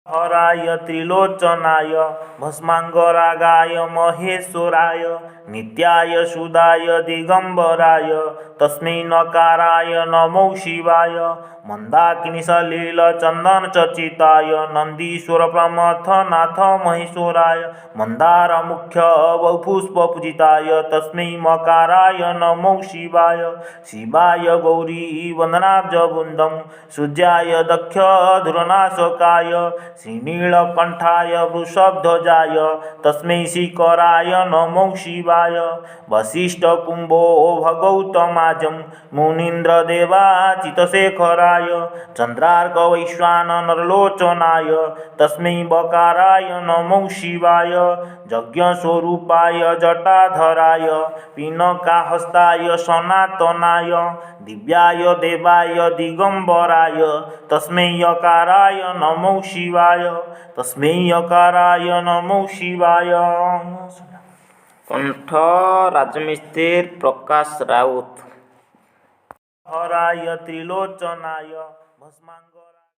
हराय त्रिलोचनाय भस्मांगरागाय महेश्वराय नित्याय सुदाय दिगंबराय तस्मै नकाराय नमो शिवाय मंदाकिनी सलील चंदन चर्चिताय नंदीश्वर प्रमथनाथ महेश्वराय मंदार मुख्य बहुपुष्प पूजिताय तस्मै मकाराय नमो शिवाय शिवाय गौरी वंदनाब्जवृंदं सूर्याय दक्ष धुरनाशकाय श्रीनीलकंठाय वृषभध्वजाय तस्मै शिखराय नमो शिवाय वसिष्ठकुम्भो भगौतमाजं मुनीन्द्रदेवाचितशेखराय चन्द्रार्कवैश्वानरलोचनाय तस्मै बकाराय नमो शिवाय यज्ञस्वरूपाय जटाधराय पिनकाहस्ताय सनातनाय दिव्याय देवाय दिगंबराय तस्मै यकाराय नमो शिवाय तस्मै यकाराय नमो शिवाय। कंठ राजमिस्त्री प्रकाश राउत। हराय त्रिलोचनाय भस्मांग